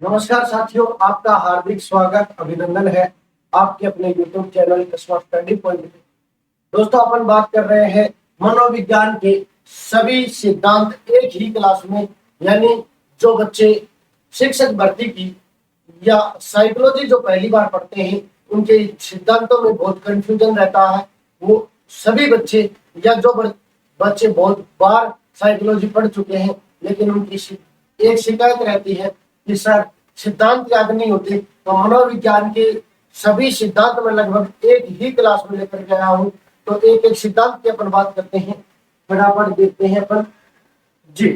नमस्कार साथियों, आपका हार्दिक स्वागत अभिनंदन है आपके अपने YouTube चैनल कसवा स्टडी पॉइंट पे। दोस्तों, अपन बात कर रहे हैं मनोविज्ञान के सभी सिद्धांत एक ही क्लास में, यानी जो बच्चे शिक्षक भर्ती की या साइकोलॉजी जो पहली बार पढ़ते हैं उनके सिद्धांतों में बहुत कंफ्यूजन रहता है। वो सभी बच्चे या जो बच्चे बहुत बार साइकोलॉजी पढ़ चुके हैं लेकिन उनकी एक शिकायत रहती है कि सर सिद्धांत याद नहीं होते, तो मनोविज्ञान के सभी सिद्धांत में लगभग एक ही क्लास में लेकर के आया हूँ। तो एक एक सिद्धांत की अपन बात करते हैं, फटाफट देखते हैं अपन जी।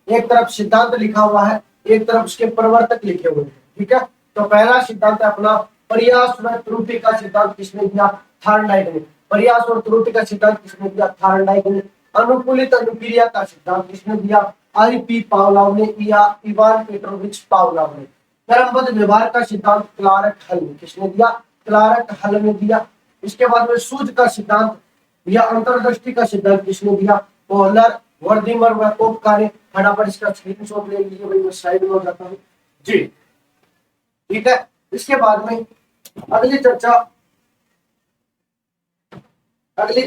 एक तरफ सिद्धांत लिखा हुआ है, एक तरफ उसके प्रवर्तक लिखे हुए हैं, ठीक है। तो पहला सिद्धांत है अपना प्रयास व त्रुटि का सिद्धांत। किसने दिया? थॉर्नडाइक ने। प्रयास और त्रुटि का सिद्धांत किसने दिया? थॉर्नडाइक ने। अनुकूलित अनुक्रिया का सिद्धांत किसने दिया? आई.पी. पावलोव ने या इवान पेट्रोविच पावलोव ने। क्रमबद्ध व्यवहार का सिद्धांत क्लार्क हल ने। किसने दिया? क्लार्क हल ने दिया। इसके बाद में सूझ का सिद्धांत या अंतर्दृष्टि का सिद्धांत किसने दिया? कोहलर, वर्दीमर व कोपका ने। फटाफट इसका स्क्रीनशॉट ले लीजिए भाई, मैं साइड में हो जाता हूँ जी, ठीक है। इसके बाद में अगली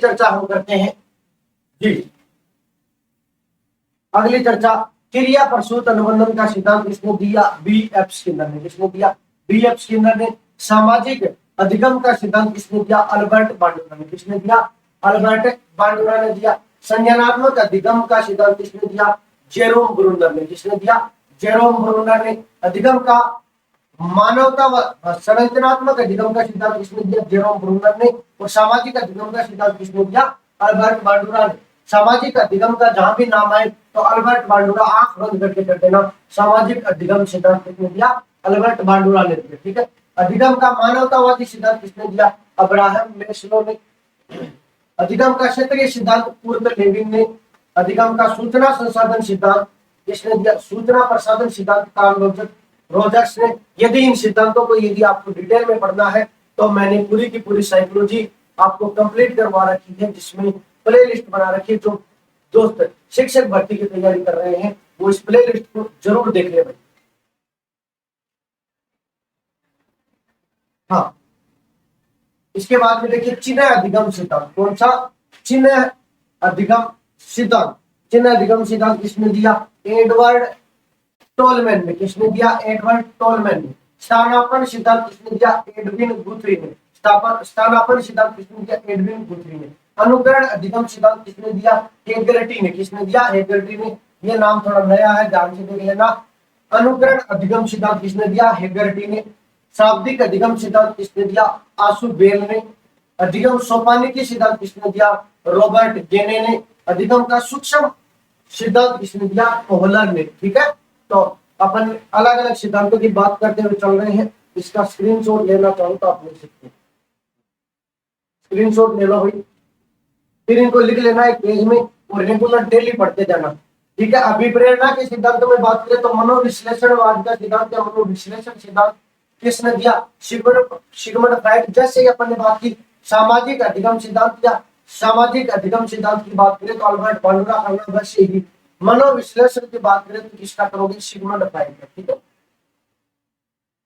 चर्चा हम करते हैं जी। अगली चर्चा क्रिया प्रसूत अनुबंधन का सिद्धांत किसने दिया? B.F. स्किनर ने। किसने दिया? B.F. स्किनर ने। सामाजिक अधिगम का सिद्धांत किसने दिया? अल्बर्ट बांडुरा ने। किसने दिया? अल्बर्ट बांडुरा ने दिया। संज्ञानात्मक अधिगम का सिद्धांत किसने दिया? जेरोम ब्रूनर ने। किसने दिया? जेरोम ब्रूनर ने। अधिगम का मानवता व संरचनात्मक अधिगम का सिद्धांत किसने दिया? जेरोम ब्रूनर ने। और सामाजिक अधिगम का सिद्धांत किसने दिया? अल्बर्ट बांडुरा ने। सामाजिक अधिगम का जहां भी नाम आए तो अल्बर्ट बांडुरा, आंख बंद करके कर देना। सामाजिक अधिगम सिद्धांत किसने दिया? अल्बर्ट बांडुरा ने दिया, ठीक है। अधिगम का मानवतावादी सिद्धांत किसने दिया? अब्राहम मेस्लो ने। अधिगम का क्षेत्रीय सिद्धांत कुर्ट लेविन ने। अधिगम का सूचना संसाधन सिद्धांत किसने दिया? सूचना प्रसाधन सिद्धांत कार्ल रोजर्स ने। यदि इन सिद्धांतों को यदि आपको डिटेल में पढ़ना है तो मैंने पूरी की पूरी साइकोलॉजी आपको कंप्लीट करवा रखी है, जिसमें प्ले लिस्ट बना रखी है। जो दोस्त शिक्षक भर्ती की तैयारी कर रहे हैं वो इस प्ले लिस्ट को जरूर देख ले भाई। हाँ, इसके बाद में देखिए चिन्ह अधिगम सिद्धांत। कौन सा? चिन्ह अधिगम सिद्धांत। चिन्ह अधिगम सिद्धांत किसने दिया? एडवर्ड टोलमैन ने। किसने दिया? एडवर्ड टोलमैन ने। स्थानापन्न सिद्धांत किसने दिया? एडविन गुथरी ने। स्थानापन्न सिद्धांत किसने दिया? एडविन गुथरी ने। अनुकरण अधिगम सिद्धांत किसने दिया? हेगर्टी ने। किसने दिया? हेगर्टी ने। ये नाम थोड़ा नया है, ध्यान से देख लेना। अनुकरण अधिगम सिद्धांत किसने दिया? हेगर्टी ने। शाब्दिक अधिगम सिद्धांत किसने दिया? आशु बेल ने। अधिगम सोपानिकी सिद्धांत किसने दिया? रॉबर्ट गेने ने। अधिगम का सूक्ष्म सिद्धांत किसने दिया? कोहलर ने, ठीक है। तो अपन अलग अलग सिद्धांतों की बात करते हुए चल रहे हैं। इसका स्क्रीनशॉट लेना चाहूँ तो आप ले सकते हैं, स्क्रीनशॉट ले लो भाई, फिर इनको लिख लेना एक पेज में और रेगुलर डेली पढ़ते जाना, ठीक है। अभिप्रेरणा के सिद्धांतों में बात करें तो मनोविश्लेषणवाद का सिद्धांत या मनोविश्लेषण सिद्धांत किसने दिया? Sigmund Freud. जैसे ही अपन ने बात की सामाजिक अधिगम सिद्धांत या सामाजिक अधिगम सिद्धांत की बात करें तो अल्बर्ट बांडुरा करना। वैसे ही मनोविश्लेषण की बात करें तो किसका करोगे? सिगमंड फ्राइड का, ठीक है।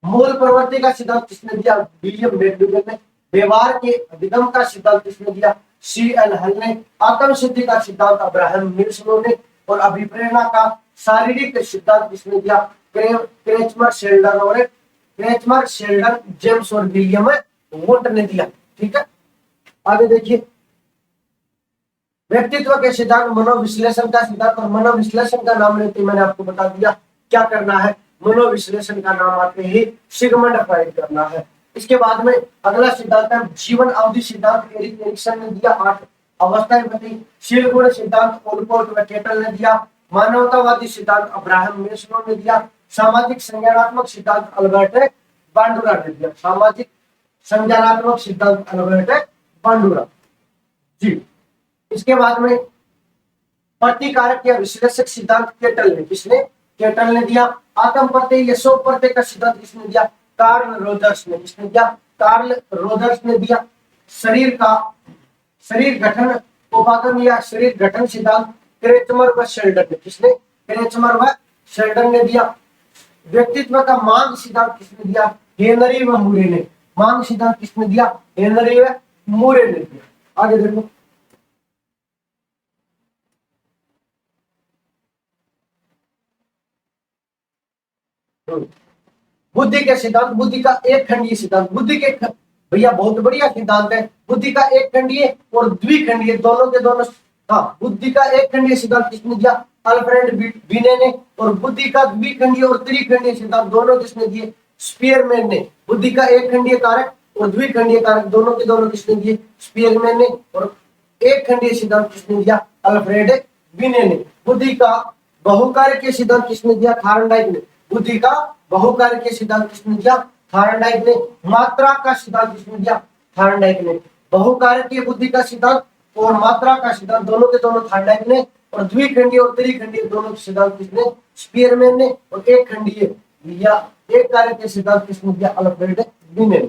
मूल प्रवृत्ति का सिद्धांत किसने दिया? विलियम मैकडूगल ने। व्यवहार के अधिगम का सिद्धांत किसने दिया? C.L. हल ने। आत्म सिद्धि का सिद्धांत अब्राहम मेस्लो ने। और अभिप्रेरणा का शारीरिक सिद्धांत किसने दिया? क्रेचमर शेल्डन और क्रेचमर शेल्डन जेम्स और विलियम वोट ने दिया, ठीक है। आगे देखिए व्यक्तित्व के सिद्धांत, मनोविश्लेषण का सिद्धांत। और मनोविश्लेषण का नाम लेते मैंने आपको बता दिया क्या करना है। मनोविश्लेषण का नाम आते ही सिगमंड फ्राइड करना है। इसके बाद में अगला सिद्धांत है जीवन अवधि सिद्धांत। एरिक एरिक्सन ने दिया। 8 अवस्थाएं बताई। शील गुण सिद्धांत ओलकोट व केटल ने दिया। मानवतावादी सिद्धांत अब्राहम मेस्लो ने दिया। सामाजिक संज्ञानात्मक सिद्धांत अल्बर्ट बांडुरा ने दिया। सामाजिक संज्ञानात्मक सिद्धांत अल्बर्ट बांडुरा जी। इसके बाद में प्रतिकारक या विश्लेषक सिद्धांत केटल ने। किसने? केटल ने दिया। आत्म प्रत्यय या स्व प्रत्यय का सिद्धांत किसने दिया? कार्ल रोजर्स ने। किसने दिया? कार्ल रोजर्स ने दिया। शरीर गठन उपागम या शरीर गठन सिद्धांत क्रेचमर व शेल्डन ने। किसने? क्रेचमर व शेल्डन ने दिया। व्यक्तित्व का मांग सिद्धांत किसने दिया? हेनरी व मूरे ने। मांग सिद्धांत किसने दिया? हेनरी व मूरे ने दिया। आगे देखो, बुद्धि के सिद्धांत। बुद्धि का एक खंडीय सिद्धांत। बुद्धि के भैया बहुत बढ़िया सिद्धांत है। बुद्धि का एक खंडीय और द्विखंडीय दोनों के दोनों। हाँ, बुद्धि का एक खंडीय सिद्धांत किसने दिया? अल्फ्रेड बिने ने। और बुद्धि का द्विखंडीय और त्रिखंडीय सिद्धांत दोनों किसने दिए? स्पीयरमैन ने। बुद्धि का एक खंडीय कारक और द्विखंडीय कारक दोनों के दोनों किसने दिए? स्पीयरमैन ने। और एक खंडीय सिद्धांत किसने दिया? अल्फ्रेड बिने ने। बुद्धि का बहुकार्य के सिद्धांत किसने दिया? थार्नडाइक ने। बुद्धि का बहुकार्य के सिद्धांत किसने दिया? थार्नडाइक ने। मात्रा का सिद्धांत किसने दिया? थार्नडाइक ने। बहुकार्य की बुद्धि का सिद्धांत और मात्रा का सिद्धांत दोनों के दोनों थार्नडाइक ने। और द्विखंडीय और त्रिखंडीय दोनों के सिद्धांत किसने? स्पीयरमैन ने। और एक खंडीय या एक कार्य के सिद्धांत किसने दिया? अल्फ्रेड बिने ने।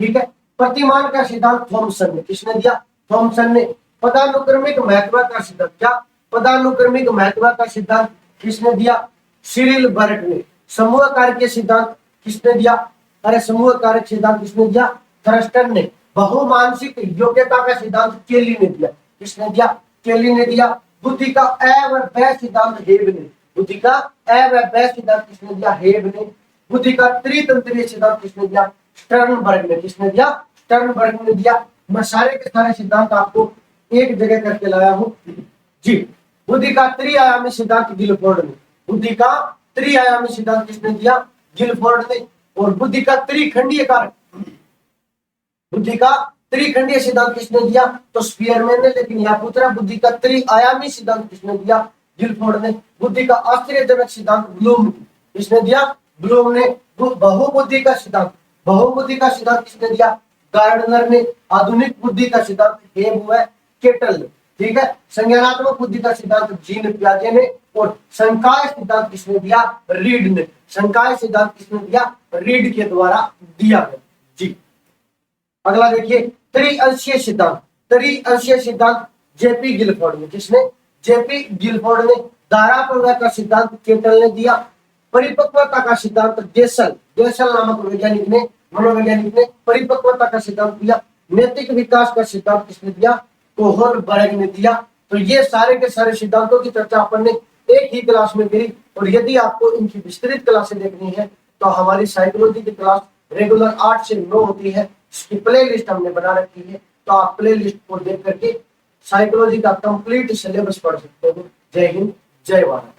ठीक है। प्रतिमान का सिद्धांत थॉमसन ने। किसने दिया? थॉमसन ने। पदानुक्रमिक महत्व का सिद्धांत। क्या? पदानुक्रमिक महत्व का सिद्धांत किसने दिया? सिरिल बर्ट ने। समूह कार्य के सिद्धांत किसने दिया? अरे समूह कार्य सिद्धांत किसने दिया? थ्रस्टन ने। बहुमानसिक योग्यता का सिद्धांत केली ने दिया। किसने दिया? केली ने दिया। बुद्धि का अ व ब सिद्धांत हेब ने। बुद्धि का अ व ब सिद्धांत किसने दिया? हेब ने। बुद्धि का त्रितंत्रीय सिद्धांत किसने दिया? स्टर्नबर्ग ने। किसने दिया? स्टर्नबर्ग ने दिया। मैं सारे के सारे सिद्धांत आपको एक जगह करके लाया हूं जी। बुद्धि का त्रिआयामी सिद्धांत गिलफोर्ड ने। बुद्धि का त्रिआयामी सिद्धांत किसने दिया? गिलफोर्ड ने। और बुद्धि का त्रिखंडीय कारक, बुद्धि का त्रिखंडीय सिद्धांत किसने दिया? तो स्पीयरमैन ने। लेकिन यह पूछ रहा बुद्धि का त्रिआयामी सिद्धांत किसने दिया? गिलफोर्ड ने। बुद्धि का आश्चर्यजनक सिद्धांत ब्लूम ने। किसने दिया? ब्लूम ने। बहुबुद्धि का सिद्धांत, बहुबुद्धि का सिद्धांत किसने दिया? गार्डनर ने। आधुनिक बुद्धि का सिद्धांत हेब व केटल ने। ठीक है। संज्ञानात्मक बुद्धि का सिद्धांत जीन पियाजे ने। और संकाय सिद्धांत किसने दिया? रीड ने। संकाय सिद्धांत किसने दिया? रीड के द्वारा दिया गया जी। अगला देखिए, त्रिअंशीय सिद्धांत। त्रिअंशीय सिद्धांत जेपी गिलफोर्ड ने। किसने? जेपी गिलफोर्ड ने। धारा प्रवाह का सिद्धांत केटल ने दिया। परिपक्वता का सिद्धांत डेसल, डेसल नामक वैज्ञानिक ने, मनोवैज्ञानिक ने परिपक्वता का सिद्धांत दिया। नैतिक विकास का सिद्धांत किसने दिया? कोहलबर्ग ने दिया। तो ये सारे के सारे सिद्धांतों की चर्चा अपन ने एक ही क्लास में करी। और यदि आपको इनकी विस्तृत क्लासें देखनी है तो हमारी साइकोलॉजी की क्लास रेगुलर 8 से 9 होती है। इसकी प्ले लिस्ट हमने बना रखी है, तो आप प्ले लिस्ट को देख करके साइकोलॉजी का कंप्लीट सिलेबस पढ़ सकते हो। जय हिंद, जय भारत।